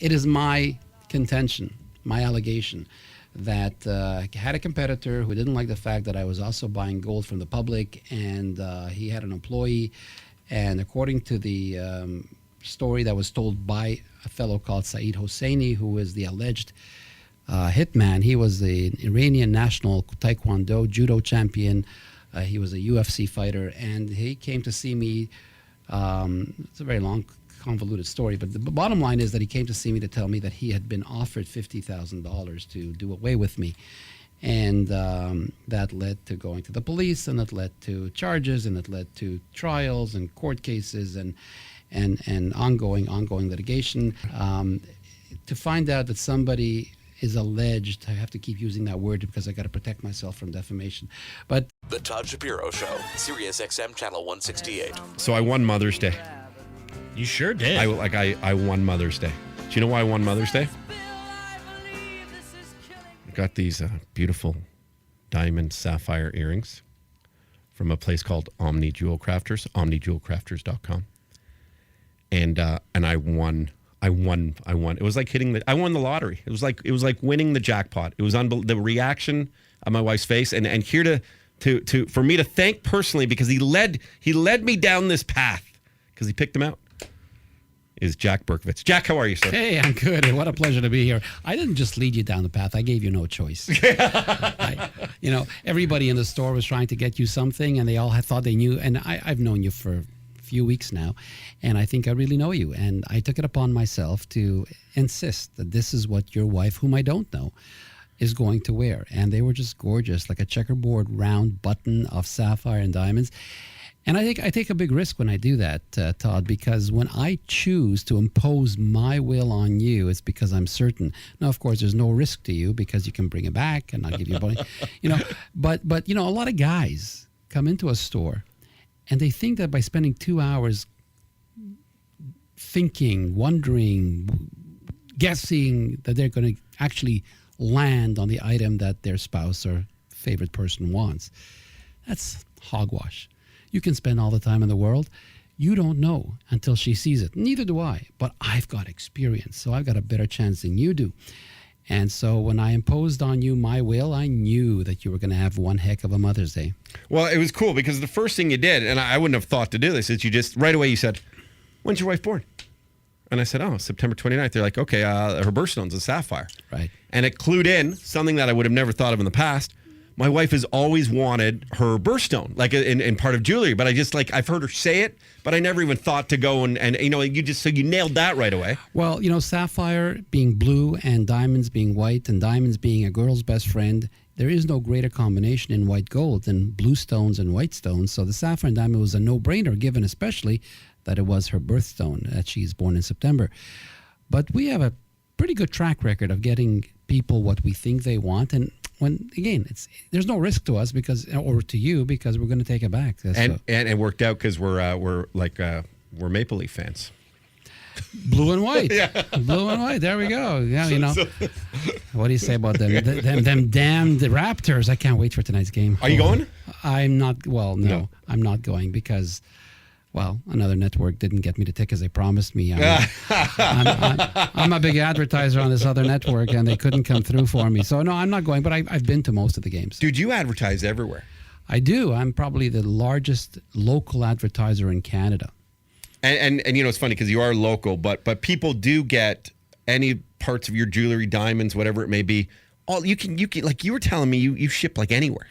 it is my contention, my allegation, that had a competitor who didn't like the fact that I was also buying gold from the public, and he had an employee, and according to the story that was told by a fellow called Saeed Hosseini, who is the alleged hitman. He was the Iranian national taekwondo judo champion. He was a UFC fighter, and he came to see me. It's a very long, convoluted story, but the bottom line is that he came to see me to tell me that he had been offered $50,000 to do away with me. And that led to going to the police, and it led to charges, and it led to trials and court cases and ongoing litigation. To find out that somebody is alleged, I have to keep using that word because I got to protect myself from defamation. But The Todd Shapiro Show, SiriusXM Channel 168. So I won Mother's Day. You sure did. I won Mother's Day. Do you know why I won Mother's Day? I got these beautiful diamond sapphire earrings from a place called Omni JewelCrafters, OmniJewelCrafters.com. And I won. It was like I won the lottery. It was like winning the jackpot. It was the reaction on my wife's face, and here to for me to thank personally, because he led me down this path, because he picked them out, is Jack Berkovits. Jack, how are you, sir? hey, I'm good. What a pleasure to be here. I didn't just lead you down the path. I gave you no choice. Everybody in the store was trying to get you something, and they all thought they knew. And I've known you for a few weeks now, and I think I really know you. And I took it upon myself to insist that this is what your wife, whom I don't know, is going to wear. And they were just gorgeous, like a checkerboard round button of sapphire and diamonds. And I take a big risk when I do that, Todd, because when I choose to impose my will on you, it's because I'm certain. Now, of course, there's no risk to you because you can bring it back and I'll give you a bonus. But a lot of guys come into a store and they think that by spending 2 hours thinking, wondering, guessing, that they're going to actually land on the item that their spouse or favorite person wants. That's hogwash. You can spend all the time in the world. You don't know until she sees it. Neither do I. But I've got experience, so I've got a better chance than you do. And so when I imposed on you my will, I knew that you were going to have one heck of a Mother's Day. Well, it was cool because the first thing you did, and I wouldn't have thought to do this, is you just, right away you said, when's your wife born? And I said, September 29th. They're like, okay, her birthstone's a sapphire. Right. And it clued in something that I would have never thought of in the past. My wife has always wanted her birthstone, like in part of jewelry. But I just, I've heard her say it, but I never even thought to go and you nailed that right away. Well, sapphire being blue and diamonds being white and diamonds being a girl's best friend, there is no greater combination in white gold than blue stones and white stones. So the sapphire and diamond was a no-brainer, given especially that it was her birthstone, that she's born in September. But we have a pretty good track record of getting people what we think they want. And when, again, there's no risk to us or to you, because we're going to take it back. And it worked out because we're Maple Leaf fans. Blue and white. Yeah. Blue and white. There we go. Yeah, What do you say about them damned Raptors? I can't wait for tonight's game. Are you going? I'm not. Well, no, I'm not going because, another network didn't get me the tickets they promised me. I'm a big advertiser on this other network, and they couldn't come through for me. So, no, I'm not going, but I've been to most of the games. Dude, you advertise everywhere. I do. I'm probably the largest local advertiser in Canada. And it's funny because you are local, but people do get any parts of your jewelry, diamonds, whatever it may be. All you can like you were telling me you ship like anywhere.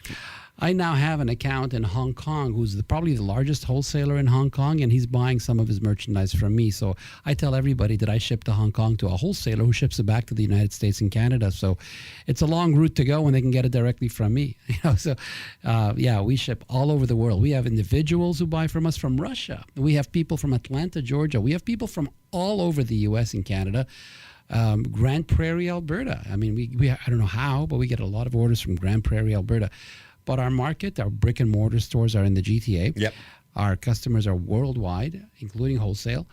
I now have an account in Hong Kong who's probably the largest wholesaler in Hong Kong, and he's buying some of his merchandise from me. So I tell everybody that I ship to Hong Kong to a wholesaler who ships it back to the United States and Canada. So it's a long route to go when they can get it directly from me. We ship all over the world. We have individuals who buy from us from Russia. We have people from Atlanta, Georgia. We have people from all over the U.S. and Canada. Grand Prairie, Alberta. I mean, we I don't know how, but we get a lot of orders from Grand Prairie, Alberta. But our market, our brick and mortar stores are in the GTA. Yep. Our customers are worldwide, including wholesale.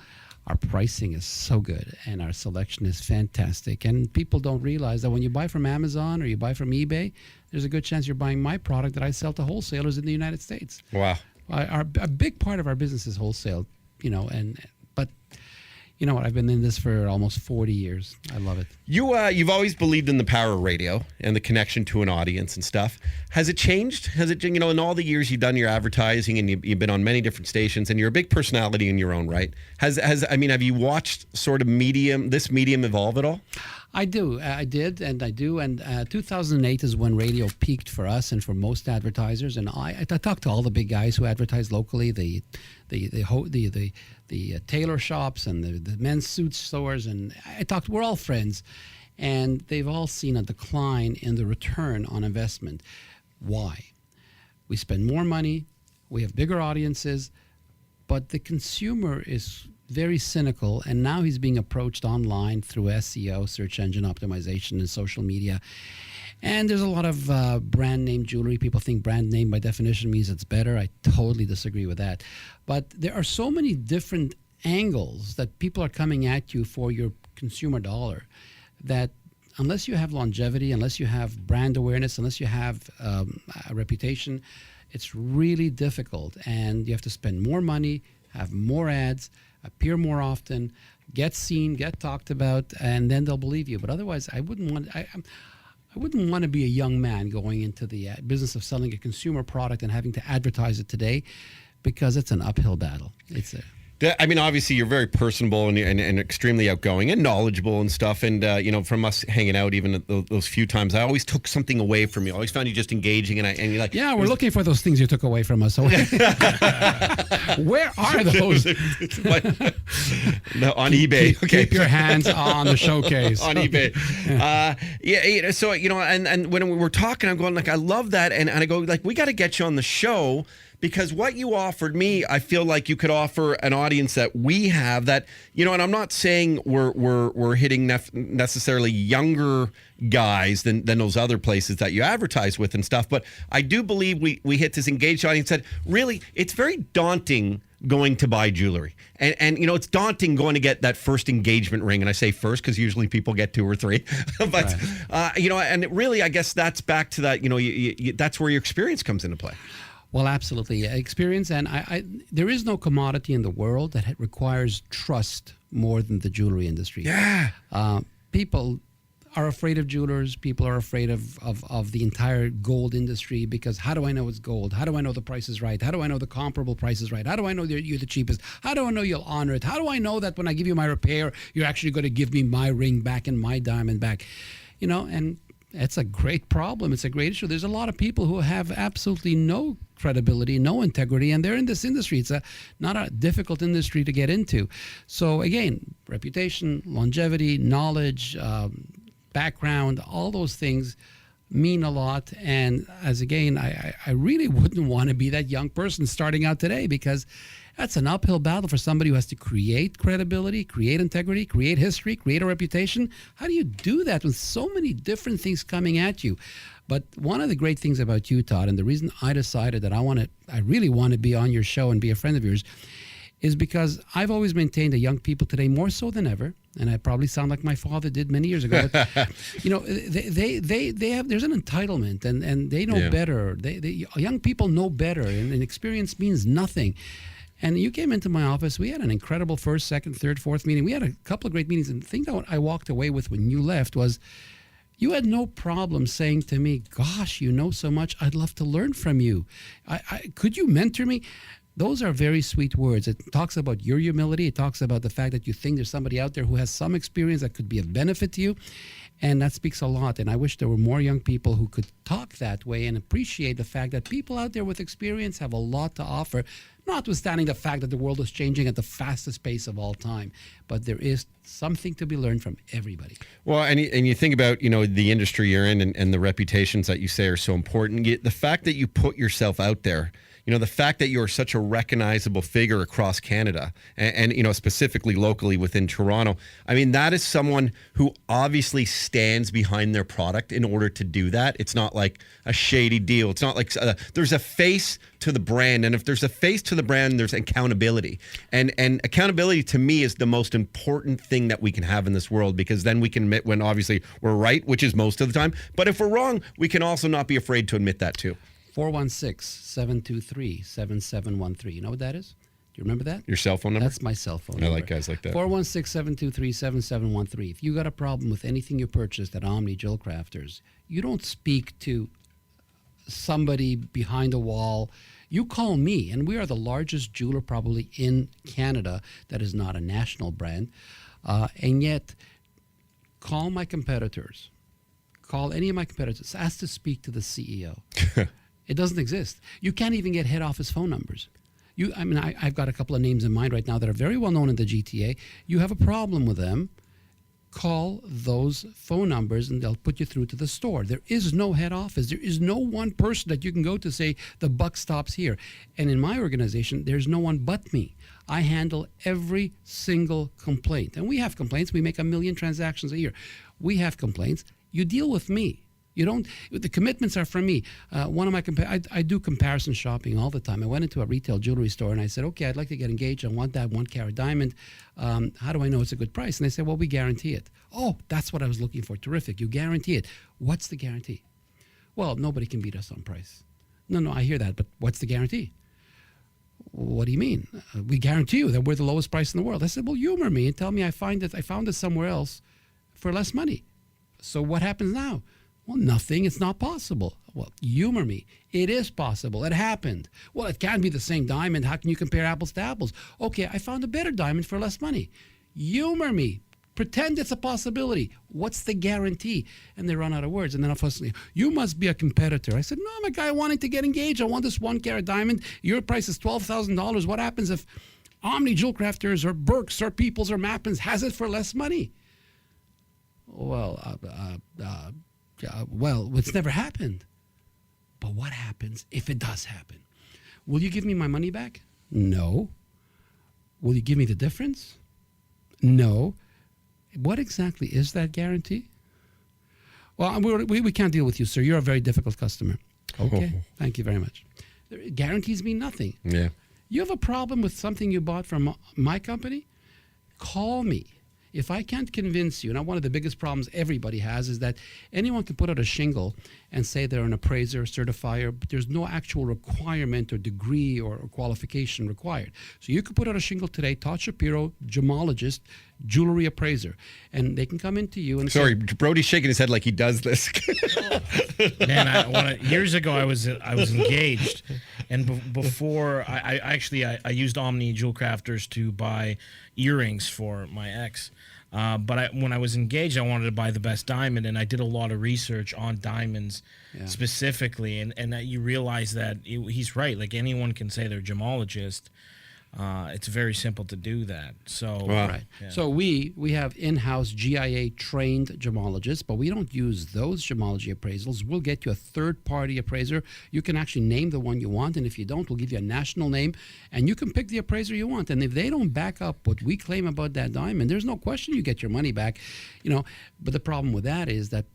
Our pricing is so good, and our selection is fantastic. And people don't realize that when you buy from Amazon or you buy from eBay, there's a good chance you're buying my product that I sell to wholesalers in the United States. Wow. A big part of our business is wholesale, but You know what? I've been in this for almost 40 years. I love it. You've always believed in the power of radio and the connection to an audience and stuff. Has it changed? Has it, in all the years you've done your advertising and you've been on many different stations and you're a big personality in your own right. Have you watched sort of this medium evolve at all? I do. I did, and I do. And 2008 is when radio peaked for us and for most advertisers. And I talked to all the big guys who advertise locally, the tailor shops and the men's suit stores, and we're all friends, and they've all seen a decline in the return on investment. Why? We spend more money, we have bigger audiences, but the consumer is very cynical, and now he's being approached online through SEO, search engine optimization, and social media. And there's a lot of brand name jewelry. People think brand name by definition means it's better. I totally disagree with that. But there are so many different angles that people are coming at you for your consumer dollar that unless you have longevity, unless you have brand awareness, unless you have a reputation, it's really difficult. And you have to spend more money, have more ads, appear more often, get seen, get talked about, and then they'll believe you. But otherwise, I wouldn't want to be a young man going into the business of selling a consumer product and having to advertise it today, because it's an uphill battle. Obviously, you're very personable and extremely outgoing and knowledgeable and stuff. And, from us hanging out even those few times, I always took something away from you. I always found you just engaging. And you're like, yeah, we're looking for those things you took away from us. So where are those? No, on eBay. Keep your hands on the showcase. On eBay. So, and when we were talking, I'm going like, I love that. And I go like, we got to get you on the show. Because what you offered me, I feel like you could offer an audience that we have that, and I'm not saying we're hitting necessarily younger guys than those other places that you advertise with and stuff. But I do believe we hit this engaged audience that really, it's very daunting going to buy jewelry. And it's daunting going to get that first engagement ring. And I say first because usually people get 2 or 3. But, right. And it really, I guess that's back to that, that's where your experience comes into play. Well, absolutely. Experience, and there is no commodity in the world that requires trust more than the jewelry industry. Yeah. People are afraid of jewelers. People are afraid of the entire gold industry because how do I know it's gold? How do I know the price is right? How do I know the comparable price is right? How do I know you're the cheapest? How do I know you'll honor it? How do I know that when I give you my repair, you're actually going to give me my ring back and my diamond back? And it's a great problem. It's a great issue. There's a lot of people who have absolutely no credibility, no integrity, and they're in this industry. It's not a difficult industry to get into. So again, reputation, longevity, knowledge, background, all those things mean a lot. And I really wouldn't want to be that young person starting out today, because that's an uphill battle for somebody who has to create credibility, create integrity, create history, create a reputation. How do you do that with so many different things coming at you? But one of the great things about you, Todd, and the reason I decided that I really want to be on your show and be a friend of yours, is because I've always maintained that young people today, more so than ever, and I probably sound like my father did many years ago, but they have, there's an entitlement, and they know better. Young people know better, and experience means nothing. And you came into my office. We had an incredible first, second, third, fourth meeting. We had a couple of great meetings. And the thing that I walked away with when you left was you had no problem saying to me, gosh, you know so much. I'd love to learn from you. Could you mentor me? Those are very sweet words. It talks about your humility. It talks about the fact that you think there's somebody out there who has some experience that could be of benefit to you. And that speaks a lot. And I wish there were more young people who could talk that way and appreciate the fact that people out there with experience have a lot to offer, notwithstanding the fact that the world is changing at the fastest pace of all time. But there is something to be learned from everybody. Well, and you think about, the industry you're in and the reputations that you say are so important. The fact that you put yourself out there, the fact that you're such a recognizable figure across Canada and specifically locally within Toronto, that is someone who obviously stands behind their product in order to do that. It's not like a shady deal. It's not like there's a face to the brand. And if there's a face to the brand, there's accountability. And accountability to me is the most important thing that we can have in this world, because then we can admit when obviously we're right, which is most of the time. But if we're wrong, we can also not be afraid to admit that too. 416-723-7713. You know what that is? you remember that? Your cell phone number? That's my cell phone I number. like guys like that. 416-723-7713. If you got a problem with anything you purchased at Omni JewelCrafters, you don't speak to somebody behind a wall. You call me, and we are the largest jeweler probably in Canada that is not a national brand. And yet, call my competitors. Call any of my competitors. Ask to speak to the CEO. It doesn't exist. You can't even get head office phone numbers. I've got a couple of names in mind right now that are very well known in the GTA. You have a problem with them, call those phone numbers and they'll put you through to the store. There is no head office. There is no one person that you can go to say the buck stops here. And in my organization, there's no one but me. I handle every single complaint. And we have complaints. We make 1 million transactions a year. We have complaints. You deal with me. You don't. The commitments are from me. One of my I do comparison shopping all the time. I went into a retail jewelry store and I said, "Okay, I'd like to get engaged. I want that 1 carat diamond. How do I know it's a good price?" And they said, "Well, we guarantee it." Oh, that's what I was looking for. Terrific. You guarantee it. What's the guarantee? Well, nobody can beat us on price. No, I hear that, but what's the guarantee? What do you mean? We guarantee you that we're the lowest price in the world. I said, well, humor me and tell me I found it somewhere else for less money. So what happens now? Well, nothing. It's not possible. Well, humor me. It is possible. It happened. Well, it can't be the same diamond. How can you compare apples to apples? Okay, I found a better diamond for less money. Humor me. Pretend it's a possibility. What's the guarantee? And they run out of words. And then unfortunately, you must be a competitor. I said, no, I'm a guy wanting to get engaged. I want this 1 carat diamond. Your price is $12,000. What happens if Omni JewelCrafters or Burks or Peoples or Mappins has it for less money? Well, it's never happened. But what happens if it does happen? Will you give me my money back? No. Will you give me the difference? No. What exactly is that guarantee? Well, we can't deal with you, sir. You're a very difficult customer. Okay. Thank you very much. Guarantees mean nothing. Yeah. You have a problem with something you bought from my company? Call me. If I can't convince you, and one of the biggest problems everybody has is that anyone can put out a shingle and say they're an appraiser, certifier, but there's no actual requirement or degree or qualification required. So you could put out a shingle today, Todd Shapiro, gemologist, jewelry appraiser, and they can come into you and Sorry, Brody's shaking his head like he does this. Man, years ago I was engaged, and before I used Omni JewelCrafters to buy earrings for my ex. But when I was engaged, I wanted to buy the best diamond, and I did a lot of research on diamonds specifically, and that you realize that he's right. Like, anyone can say they're a gemologist. It's very simple to do that. So right. Yeah. So we have in-house GIA trained gemologists, but we don't use those gemology appraisals. We'll get you a third-party appraiser. You can actually name the one you want, and if you don't, we'll give you a national name, and you can pick the appraiser you want. And if they don't back up what we claim about that diamond, there's no question you get your money back. But the problem with that is that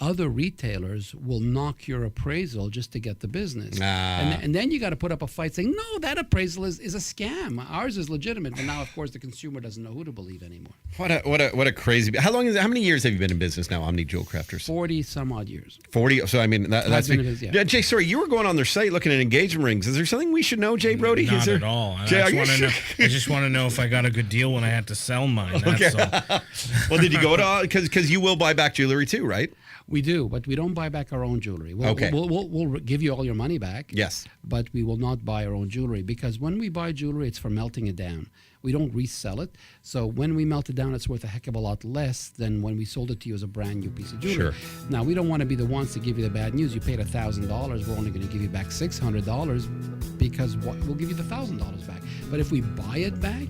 other retailers will knock your appraisal just to get the business. And then you got to put up a fight saying, no, that appraisal is a scam. Ours is legitimate. But now, of course, the consumer doesn't know who to believe anymore. What a crazy... How many years have you been in business now, Omni JewelCrafters? 40 some odd years. 40? So, I mean, that's... Yeah, Jay, sorry, you were going on their site looking at engagement rings. Is there something we should know, Jay Brody? Not at all. Jay, I just want to know if I got a good deal when I had to sell mine. That's all. Well, did you go to... Because you will buy back jewelry too, right? We do, but we don't buy back our own jewelry. We'll give you all your money back. Yes. But we will not buy our own jewelry, because when we buy jewelry, it's for melting it down. We don't resell it. So when we melt it down, it's worth a heck of a lot less than when we sold it to you as a brand new piece of jewelry. Sure. Now, we don't want to be the ones to give you the bad news. You paid $1,000. We're only going to give you back $600 because we'll give you the $1,000 back. But if we buy it back,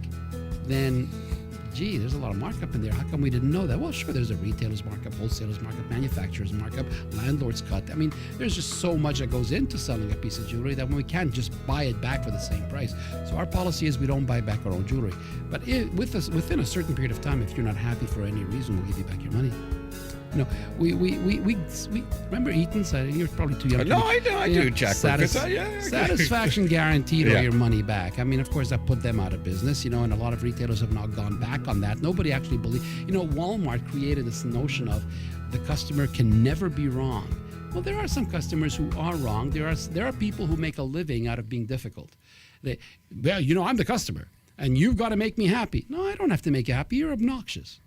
then... gee, there's a lot of markup in there. How come we didn't know that? Well, sure, there's a retailer's markup, wholesaler's markup, manufacturer's markup, landlord's cut. I mean, there's just so much that goes into selling a piece of jewelry that we can't just buy it back for the same price. So our policy is we don't buy back our own jewelry. But within a certain period of time, if you're not happy for any reason, we'll give you back your money. We remember Eaton said, you're probably too young. No, I do, Jack. Satisfaction guaranteed or your money back. I mean, of course, that put them out of business, and a lot of retailers have now gone back on that. Nobody actually believes, Walmart created this notion of the customer can never be wrong. Well, there are some customers who are wrong. There are people who make a living out of being difficult. Well, I'm the customer, and you've got to make me happy. No, I don't have to make you happy. You're obnoxious.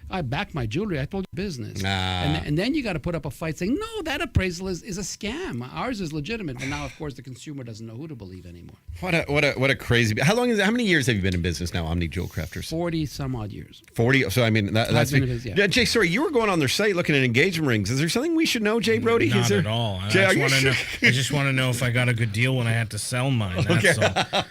I back my jewelry. I told you business. And then you got to put up a fight saying, no, that appraisal is a scam. Ours is legitimate. But now, of course, the consumer doesn't know who to believe anymore. What a crazy. How many years have you been in business now, Omni JewelCrafters? 40 some odd years. 40. So, I mean, that's been yeah. Jay, sorry, you were going on their site looking at engagement rings. Is there something we should know, Jay Brody? Not at all. Jay, I just want to know if I got a good deal when I had to sell mine. That's all.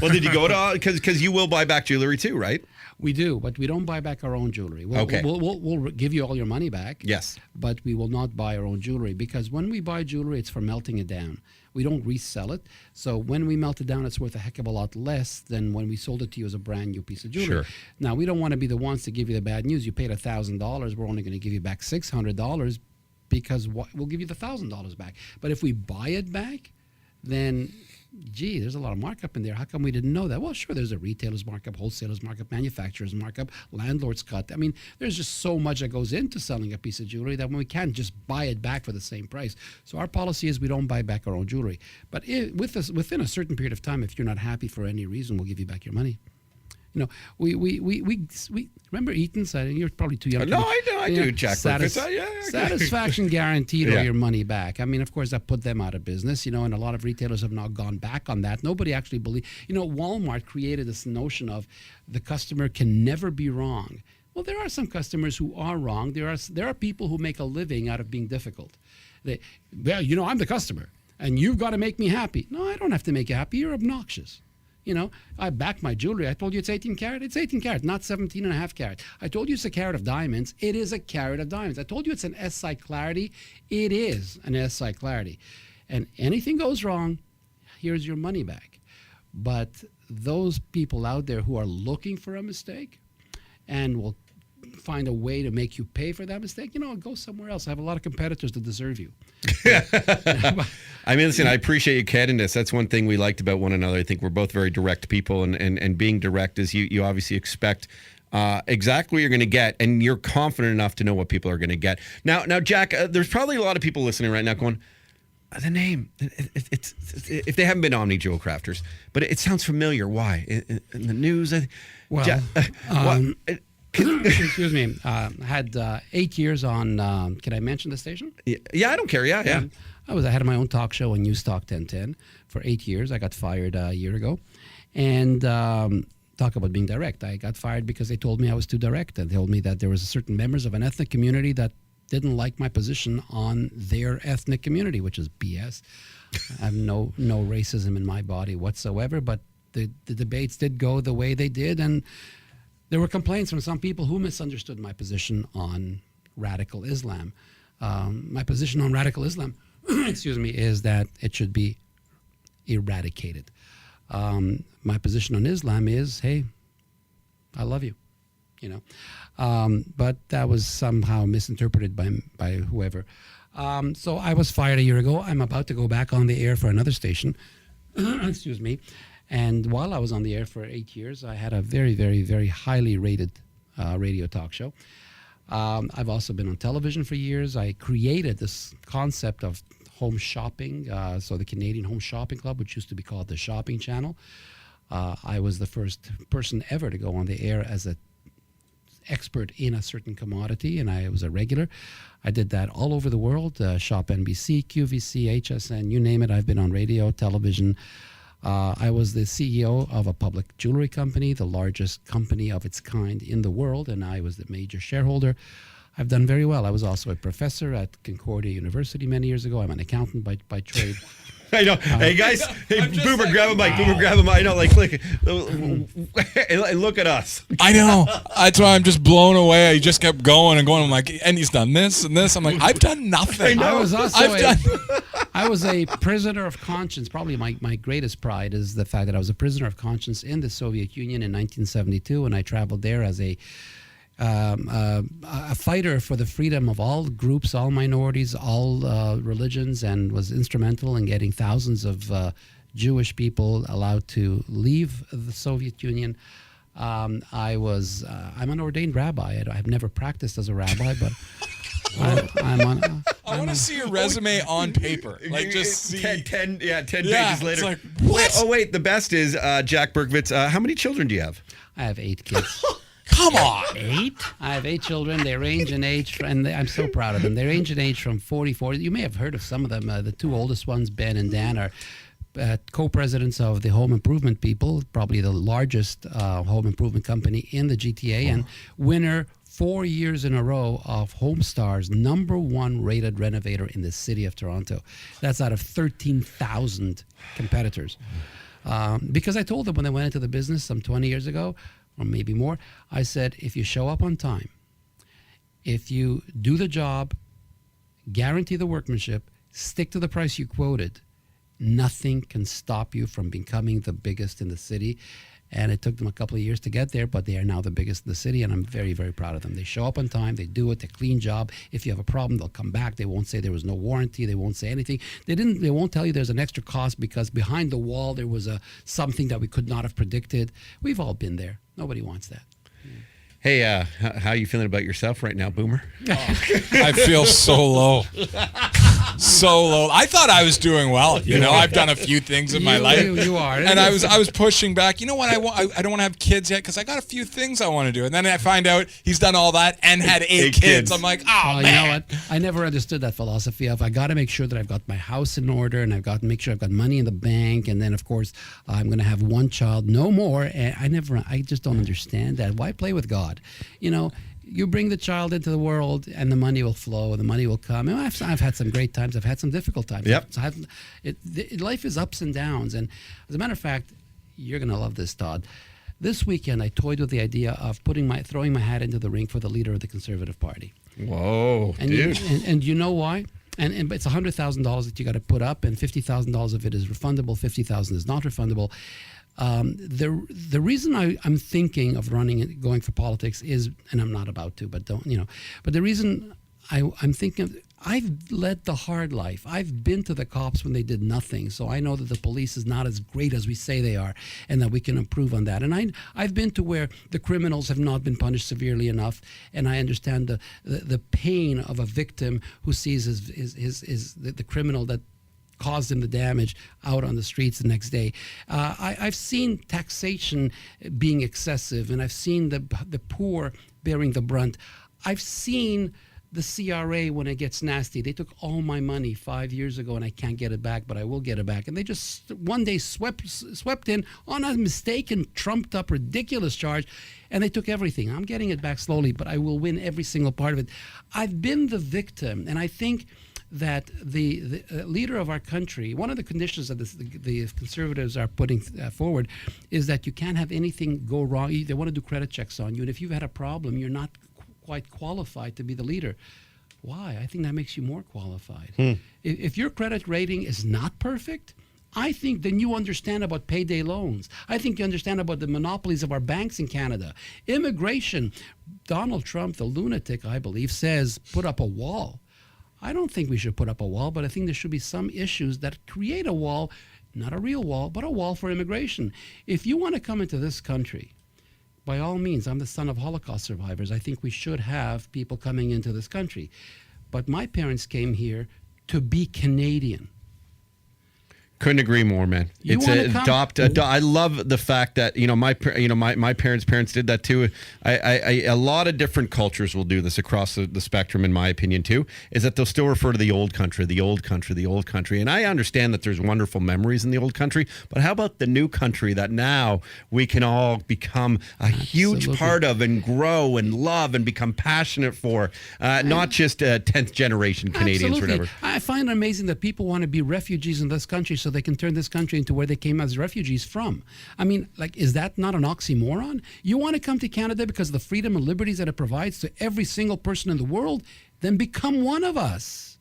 Well, did you go to, because you will buy back jewelry too, right? We do, but we don't buy back our own jewelry. We'll give you all your money back. Yes. But we will not buy our own jewelry, because when we buy jewelry, it's for melting it down. We don't resell it. So when we melt it down, it's worth a heck of a lot less than when we sold it to you as a brand new piece of jewelry. Sure. Now, we don't want to be the ones to give you the bad news. You paid $1,000. We're only going to give you back $600 because we'll give you the $1,000 back. But if we buy it back, then gee, there's a lot of markup in there. How come we didn't know that? Well, sure, there's a retailer's markup, wholesaler's markup, manufacturer's markup, landlord's cut. I mean, there's just so much that goes into selling a piece of jewelry that we can't just buy it back for the same price. So our policy is we don't buy back our own jewelry. But within a certain period of time, if you're not happy for any reason, we'll give you back your money. We remember Eaton said, and you're probably too young. No, I do, Jack. Satisfaction guaranteed or your money back. I mean, of course, that put them out of business, and a lot of retailers have now gone back on that. Nobody actually believes, Walmart created this notion of the customer can never be wrong. Well, there are some customers who are wrong. There are people who make a living out of being difficult. I'm the customer, and you've got to make me happy. No, I don't have to make you happy. You're obnoxious. I back my jewelry. I told you it's 18 karat. It's 18 karat, not 17 and a half karat. I told you it's a carat of diamonds. It is a carat of diamonds. I told you it's an SI clarity. It is an SI clarity. And anything goes wrong, here's your money back. But those people out there who are looking for a mistake and will find a way to make you pay for that mistake, go somewhere else. I have a lot of competitors that deserve you. I mean, listen, I appreciate your candidness. That's one thing we liked about one another. I think we're both very direct people, and being direct is you obviously expect exactly what you're going to get, and you're confident enough to know what people are going to get. Now, Jack, there's probably a lot of people listening right now going, the name, it's if they haven't been Omni JewelCrafters, but it sounds familiar. Why? In the news? Excuse me. Had 8 years on. Can I mention the station? Yeah, I don't care. Yeah. I had my own talk show on News Talk 1010 for 8 years. I got fired a year ago, and talk about being direct. I got fired because they told me I was too direct. And they told me that there was certain members of an ethnic community that didn't like my position on their ethnic community, which is BS. I have no racism in my body whatsoever. But the debates did go the way they did, and there were complaints from some people who misunderstood my position on radical Islam. My position on radical Islam, is that it should be eradicated. My position on Islam is, hey, I love you, But that was somehow misinterpreted by whoever. So I was fired a year ago. I'm about to go back on the air for another station. Excuse me. And while I was on the air for 8 years, I had a very, very, very highly rated radio talk show. I've also been on television for years. I created this concept of home shopping, so the Canadian Home Shopping Club, which used to be called the Shopping Channel. I was the first person ever to go on the air as an expert in a certain commodity, and I was a regular. I did that all over the world, Shop NBC, QVC, HSN, you name it. I've been on radio, television. I was the CEO of a public jewelry company, the largest company of its kind in the world, and I was the major shareholder. I've done very well. I was also a professor at Concordia University many years ago. I'm an accountant by trade. I know. Hey, guys. Hey, Boomer, grab a mic. Boomer, grab a mic. I know, look at us. I know. That's why I'm just blown away. I just kept going and going. I'm like, and he's done this and this. I'm like, I've done nothing. I was also I was a prisoner of conscience. Probably my greatest pride is the fact that I was a prisoner of conscience in the Soviet Union in 1972, and I traveled there as a fighter for the freedom of all groups, all minorities, all religions, and was instrumental in getting thousands of Jewish people allowed to leave the Soviet Union. I'm an ordained rabbi. I've never practiced as a rabbi, but I'm I want to see your resume on paper. Like just see. 10 Yeah, pages later. it's like, what? Wait, the best is Jack Berkovits. How many children do you have? I have 8 kids. Come on. 8? I have 8 children. They range in age, and I'm so proud of them. They range in age from 44. You may have heard of some of them. The 2 oldest ones, Ben and Dan, are co-presidents of the Home Improvement People, probably the largest home improvement company in the GTA, and winner 4 years in a row of HomeStar's #1 rated renovator in the city of Toronto. That's out of 13,000 competitors. Because I told them when they went into the business some 20 years ago, or maybe more, I said, if you show up on time, if you do the job, guarantee the workmanship, stick to the price you quoted, nothing can stop you from becoming the biggest in the city. And it took them a couple of years to get there, but they are now the biggest in the city, and I'm very, very proud of them. They show up on time, they do it, they clean job. If you have a problem, they'll come back. They won't say there was no warranty. They won't say anything. They won't tell you there's an extra cost because behind the wall there was something that we could not have predicted. We've all been there. Nobody wants that. Hey, how are you feeling about yourself right now, Boomer? I feel so low. So low. I thought I was doing well. You know, I've done a few things in my life. You are. And I was pushing back. You know what? I don't want to have kids yet because I got a few things I want to do. And then I find out he's done all that and had 8 kids. I'm like, oh, man. You know what? I never understood that philosophy of I got to make sure that I've got my house in order and I've got to make sure I've got money in the bank. And then, of course, I'm going to have 1 child, no more. And I just don't understand that. Why play with God? You know, you bring the child into the world and the money will flow and the money will come. And I've had some great times. I've had some difficult times. Yep. So life is ups and downs. And as a matter of fact, you're going to love this, Todd. This weekend, I toyed with the idea of throwing my hat into the ring for the leader of the Conservative Party. Whoa, And dude. And you know why? And it's $100,000 that you got to put up, and $50,000 of it is refundable. $50,000 is not refundable. The reason I'm thinking of going for politics is, and I'm not about to, but but the reason I'm thinking of, I've led the hard life. I've been to the cops when they did nothing, so I know that the police is not as great as we say they are, and that we can improve on that. And I've been to where the criminals have not been punished severely enough, and I understand the pain of a victim who sees the criminal that caused him the damage out on the streets the next day. I've seen taxation being excessive, and I've seen the poor bearing the brunt. I've seen the CRA when it gets nasty. They took all my money 5 years ago, and I can't get it back, but I will get it back. And they just one day swept in on a mistaken, trumped up, ridiculous charge, and they took everything. I'm getting it back slowly, but I will win every single part of it. I've been the victim, and I think that the leader of our country, one of the conditions that the Conservatives are putting forward is that you can't have anything go wrong. They want to do credit checks on you, and if you've had a problem, you're not quite qualified to be the leader. Why? I think that makes you more qualified. If your credit rating is not perfect, I think then you understand about payday loans. I think you understand about the monopolies of our banks in Canada. Immigration. Donald Trump, the lunatic, I believe, says put up a wall. I don't think we should put up a wall, but I think there should be some issues that create a wall, not a real wall, but a wall for immigration. If you want to come into this country, by all means, I'm the son of Holocaust survivors. I think we should have people coming into this country. But my parents came here to be Canadian. Couldn't agree more, man. It's adopt. I love the fact that my parents did that too. A lot of different cultures will do this across the spectrum, in my opinion too. Is that they'll still refer to the old country, the old country, the old country. And I understand that there's wonderful memories in the old country, but how about the new country that now we can all become a huge part of and grow and love and become passionate for, not just 10th generation Canadians or whatever. I find it amazing that people want to be refugees in this country so they can turn this country into where they came as refugees from. I mean, is that not an oxymoron? You want to come to Canada because of the freedom and liberties that it provides to every single person in the world? Then become one of us.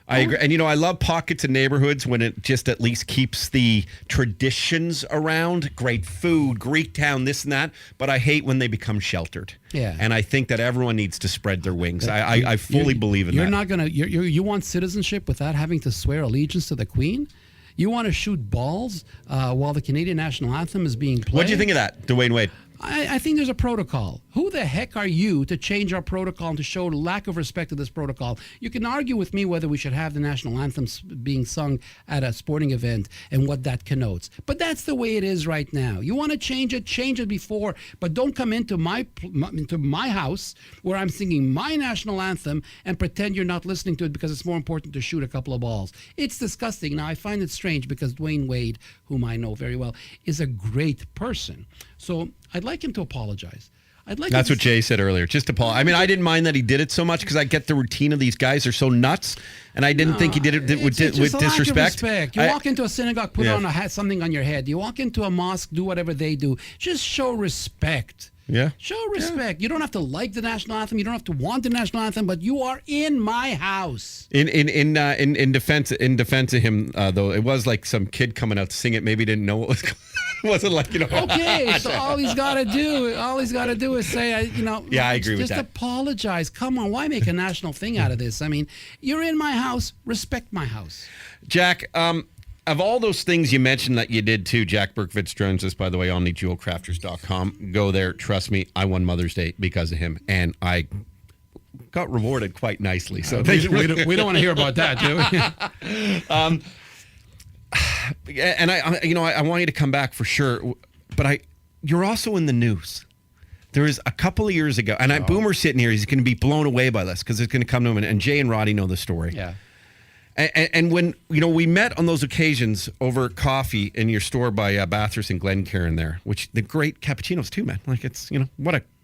I agree. And, I love pockets and neighborhoods when it just at least keeps the traditions around. Great food, Greek town, this and that. But I hate when they become sheltered. Yeah. And I think that everyone needs to spread their wings. I fully believe in that. You're not going to, you want citizenship without having to swear allegiance to the Queen? You want to shoot balls while the Canadian national anthem is being played? What do you think of that, Dwayne Wade? I think there's a protocol. Who the heck are you to change our protocol and to show lack of respect to this protocol? You can argue with me whether we should have the national anthem being sung at a sporting event and what that connotes. But that's the way it is right now. You want to change it before, but don't come into my house where I'm singing my national anthem and pretend you're not listening to it because it's more important to shoot a couple of balls. It's disgusting. Now, I find it strange because Dwayne Wade, whom I know very well, is a great person. So I'd like him to apologize. That's what Jay said earlier. Just apologize. I mean, I didn't mind that he did it so much because I get the routine of these guys are so nuts, and I didn't think he did it with disrespect. You walk into a synagogue, put on something on your head. You walk into a mosque, do whatever they do. Just show respect. Yeah. Show respect. You don't have to like the national anthem. You don't have to want the national anthem, but you are in my house. In defense of him, though, it was like some kid coming out to sing it. Maybe didn't know what was going on. It wasn't like, Okay, so all he's got to do is say, Yeah, I agree with that. Just apologize. Come on, why make a national thing out of this? I mean, you're in my house. Respect my house. Jack, of all those things you mentioned that you did too, Jack Berkovits joins us, by the way, Omni JewelCrafters.com. Go there. Trust me, I won Mother's Day because of him, and I got rewarded quite nicely. So we don't want to hear about that, do we? And I want you to come back for sure, but you're also in the news. There was a couple of years ago, and Boomer's sitting here. He's going to be blown away by this because it's going to come to him. And Jay and Roddy know the story. Yeah. And when we met on those occasions over coffee in your store by Bathurst and Glencairn there, which the great cappuccinos too, man. Like it's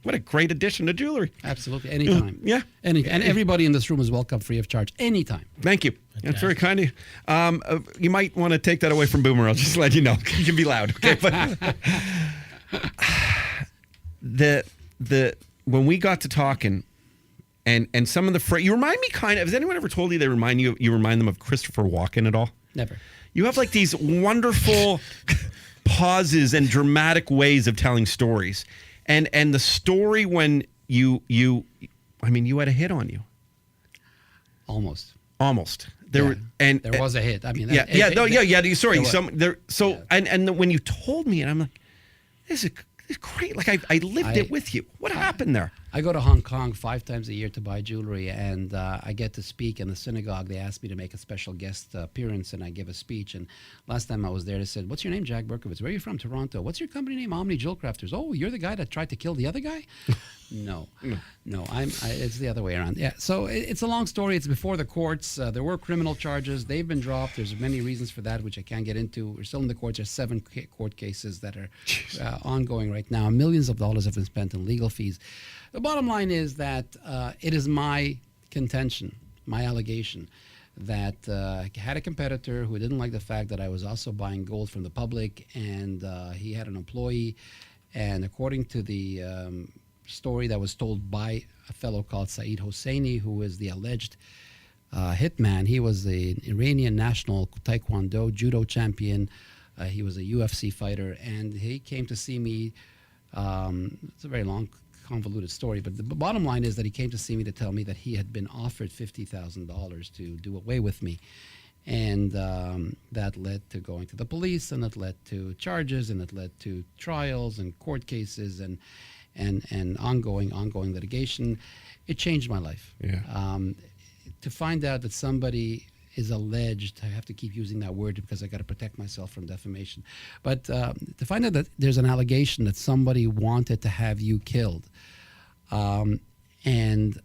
what a great addition to jewelry. Absolutely, anytime. Yeah, and everybody in this room is welcome, free of charge, anytime. Thank you. That's very kind of you. You might want to take that away from Boomer. I'll just let you know. You can be loud, okay? But the when we got to talking. And some of the you remind me kind of. Has anyone ever told you they remind them of Christopher Walken at all? Never. You have like these wonderful pauses and dramatic ways of telling stories, and the story when you had a hit on you. Almost. There was a hit. I mean. Sorry. Yeah. And when you told me, and I'm like, this is great. Like I lived it with you. What happened there? I go to Hong Kong 5 times a year to buy jewelry, and I get to speak in the synagogue. They asked me to make a special guest appearance, and I give a speech. And last time I was there, they said, "What's your name, Jack Berkovits? Where are you from? Toronto. What's your company name? Omni JewelCrafters. Oh, you're the guy that tried to kill the other guy?" No. It's the other way around. Yeah. So it's a long story. It's before the courts. There were criminal charges. They've been dropped. There's many reasons for that, which I can't get into. We're still in the courts. There's 7 court cases that are ongoing right now. Millions of dollars have been spent in legal fees. The bottom line is that it is my contention, my allegation, that had a competitor who didn't like the fact that I was also buying gold from the public, and he had an employee, and according to the story that was told by a fellow called Saeed Hosseini, who is the alleged hitman, he was the Iranian national taekwondo judo champion. He was a UFC fighter, and he came to see me. It's a very long, convoluted story, but the bottom line is that he came to see me to tell me that he had been offered $50,000 to do away with me, and that led to going to the police, and it led to charges, and it led to trials and court cases and ongoing litigation. It changed my life. Yeah. To find out that somebody is alleged, I have to keep using that word because I got to protect myself from defamation. But to find out that there's an allegation that somebody wanted to have you killed, and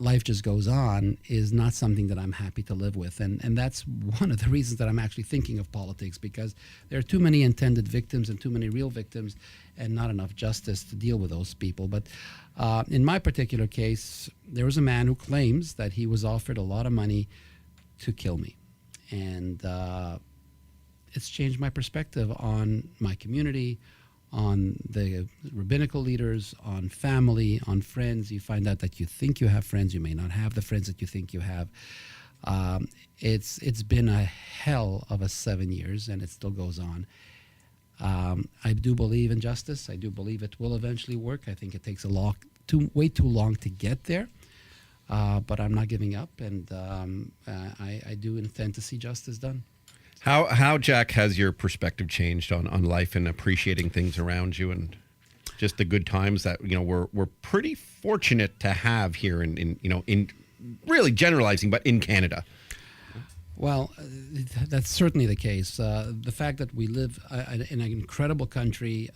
life just goes on, is not something that I'm happy to live with. And that's one of the reasons that I'm actually thinking of politics, because there are too many intended victims and too many real victims and not enough justice to deal with those people. But in my particular case, there was a man who claims that he was offered a lot of money to kill me. And it's changed my perspective on my community, on the rabbinical leaders, on family, on friends. You find out that you think you have friends, you may not have the friends that you think you have. It's been a hell of a 7 years, and it still goes on. I do believe in justice. I do believe it will eventually work. I think it takes way too long to get there. But I'm not giving up, and I do intend to see justice done. How Jack, has your perspective changed on life and appreciating things around you? And just the good times that we're pretty fortunate to have here in really generalizing, but in Canada. Well, that's certainly the case. The fact that we live in an incredible country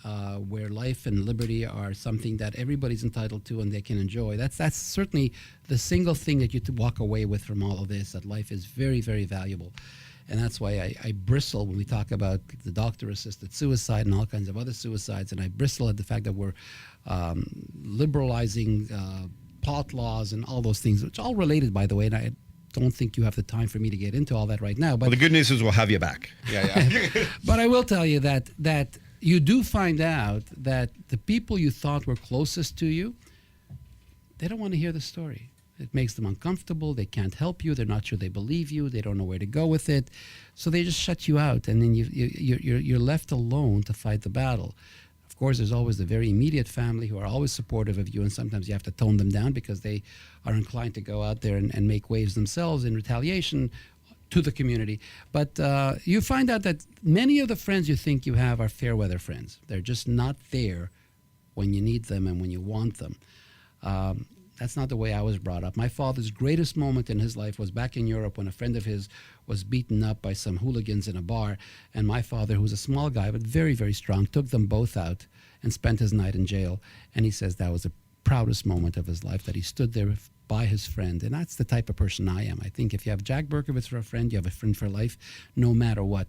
where life and liberty are something that everybody's entitled to and they can enjoy, that's certainly the single thing that you walk away with from all of this, that life is very, very valuable. And that's why I bristle when we talk about the doctor-assisted suicide and all kinds of other suicides, and I bristle at the fact that we're liberalizing pot laws and all those things, which are all related, by the way, and I don't think you have the time for me to get into all that right now. But the good news is we'll have you back. Yeah. But I will tell you that you do find out that the people you thought were closest to you, they don't want to hear the story. It makes them uncomfortable. They can't help you. They're not sure they believe you. They don't know where to go with it. So they just shut you out, and then you're left alone to fight the battle. Of course, there's always the very immediate family who are always supportive of you, and sometimes you have to tone them down because they are inclined to go out there and make waves themselves in retaliation to the community. But you find out that many of the friends you think you have are fair weather friends. They're just not there when you need them and when you want them. That's not the way I was brought up. My father's greatest moment in his life was back in Europe when a friend of his was beaten up by some hooligans in a bar. And my father, who was a small guy but very, very strong, took them both out and spent his night in jail. And he says that was the proudest moment of his life, that he stood there by his friend. And that's the type of person I am. I think if you have Jack Berkovits for a friend, you have a friend for life, no matter what.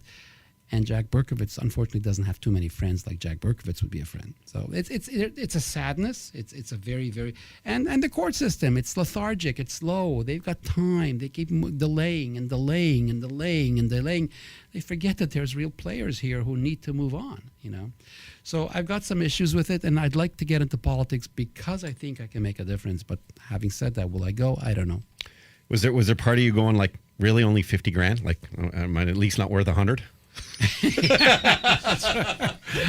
And Jack Berkovits, unfortunately, doesn't have too many friends like Jack Berkovits would be a friend. So it's a sadness. It's a very, very... And the court system, it's lethargic. It's slow. They've got time. They keep delaying and delaying and delaying and delaying. They forget that there's real players here who need to move on, So I've got some issues with it, and I'd like to get into politics because I think I can make a difference. But having said that, will I go? I don't know. Was there part of you going like, really only 50 grand? Like, am I at least not worth 100?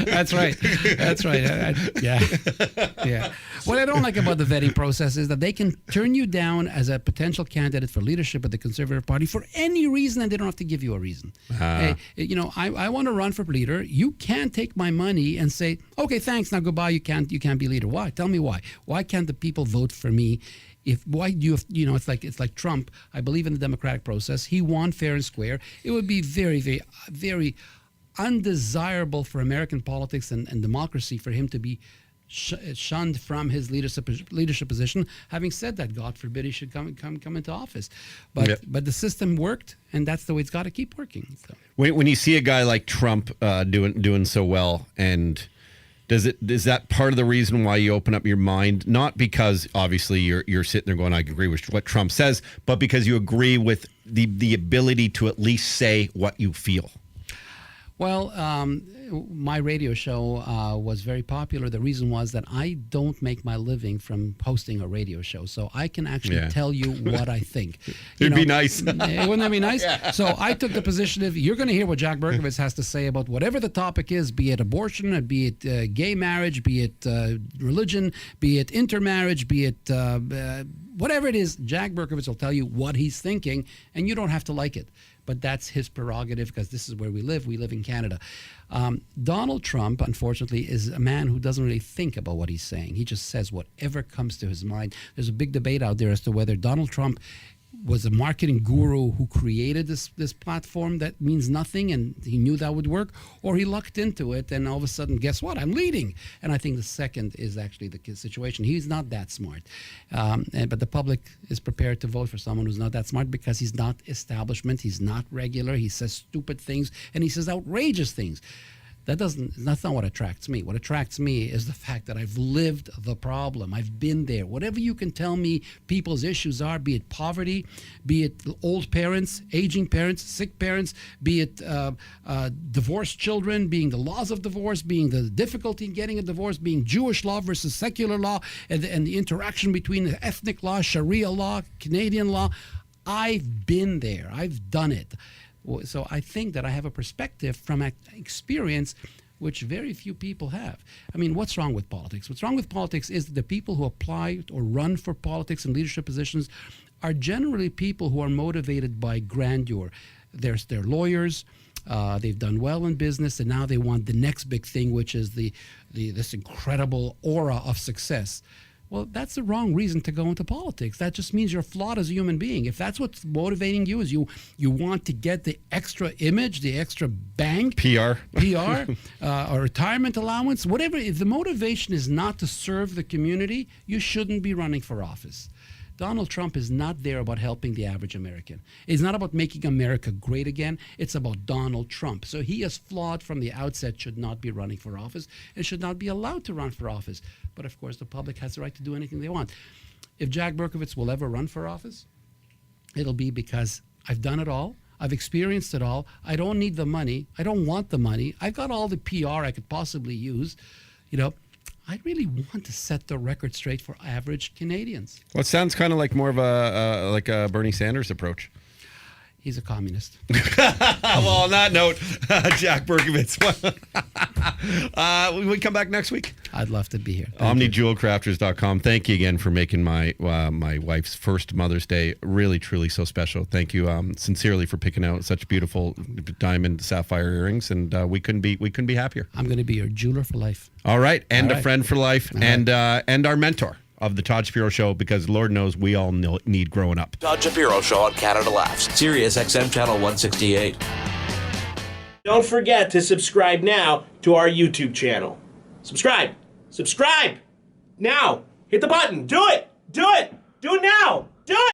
That's right. Yeah. What I don't like about the vetting process is that they can turn you down as a potential candidate for leadership of the Conservative Party for any reason, and they don't have to give you a reason. Hey, I want to run for leader. You can't take my money and say, okay, thanks, now goodbye. You can't be leader. Why? Tell me why. Why can't the people vote for me? Why do you it's like Trump. I believe in the democratic process. He won fair and square. It would be very, very, very undesirable for American politics and democracy for him to be shunned from his leadership position. Having said that, God forbid he should come into office. But the system worked, and that's the way it's got to keep working. So. When you see a guy like Trump doing so well, and is that part of the reason why you open up your mind? Not because obviously you're sitting there going, I agree with what Trump says, but because you agree with the ability to at least say what you feel. Well, my radio show was very popular. The reason was that I don't make my living from hosting a radio show, so I can actually tell you what I think. It'd be nice. Wouldn't that be nice? Yeah. So I took the position of, you're going to hear what Jack Berkovits has to say about whatever the topic is, be it abortion, be it gay marriage, be it religion, be it intermarriage, be it whatever it is. Jack Berkovits will tell you what he's thinking, and you don't have to like it. But that's his prerogative because this is where we live. We live in Canada. Donald Trump, unfortunately, is a man who doesn't really think about what he's saying. He just says whatever comes to his mind. There's a big debate out there as to whether Donald Trump was a marketing guru who created this platform that means nothing and he knew that would work, or he lucked into it and all of a sudden, guess what? I'm leading. And I think the second is actually the situation. He's not that smart. But the public is prepared to vote for someone who's not that smart because he's not establishment. He's not regular. He says stupid things and he says outrageous things. That's not what attracts me. What attracts me is the fact that I've lived the problem. I've been there. Whatever you can tell me people's issues are, be it poverty, be it old parents, aging parents, sick parents, be it divorced children, being the laws of divorce, being the difficulty in getting a divorce, being Jewish law versus secular law, and the interaction between the ethnic law, Sharia law, Canadian law. I've been there. I've done it. So I think that I have a perspective from experience which very few people have. I mean, what's wrong with politics? What's wrong with politics is that the people who apply or run for politics and leadership positions are generally people who are motivated by grandeur. They're lawyers, They've done well in business, and now they want the next big thing, which is this incredible aura of success. Well, that's the wrong reason to go into politics. That just means you're flawed as a human being. If that's what's motivating you, is you want to get the extra image, the extra bang, PR, or retirement allowance, whatever. If the motivation is not to serve the community, you shouldn't be running for office. Donald Trump is not there about helping the average American. It's not about making America great again. It's about Donald Trump. So he is flawed from the outset, should not be running for office, and should not be allowed to run for office. But of course, the public has the right to do anything they want. If Jack Berkovits will ever run for office, it'll be because I've done it all. I've experienced it all. I don't need the money. I don't want the money. I've got all the PR I could possibly use. I really want to set the record straight for average Canadians. Well, it sounds kind of like more of a Bernie Sanders approach. He's a communist. Well, on that note, Jack Berkovits. We come back next week. I'd love to be here. OmniJewelCrafters.com. Thank you again for making my wife's first Mother's Day really, truly so special. Thank you sincerely for picking out such beautiful diamond sapphire earrings, and we couldn't be happier. I'm going to be your jeweler for life. All right, and All right. a friend for life, and our mentor of the Todd Shapiro Show, because Lord knows we all need growing up. Todd Shapiro Show on Canada Laughs, SiriusXM Channel 168. Don't forget to subscribe now to our YouTube channel. Subscribe! Subscribe! Now! Hit the button! Do it! Do it! Do it now! Do it!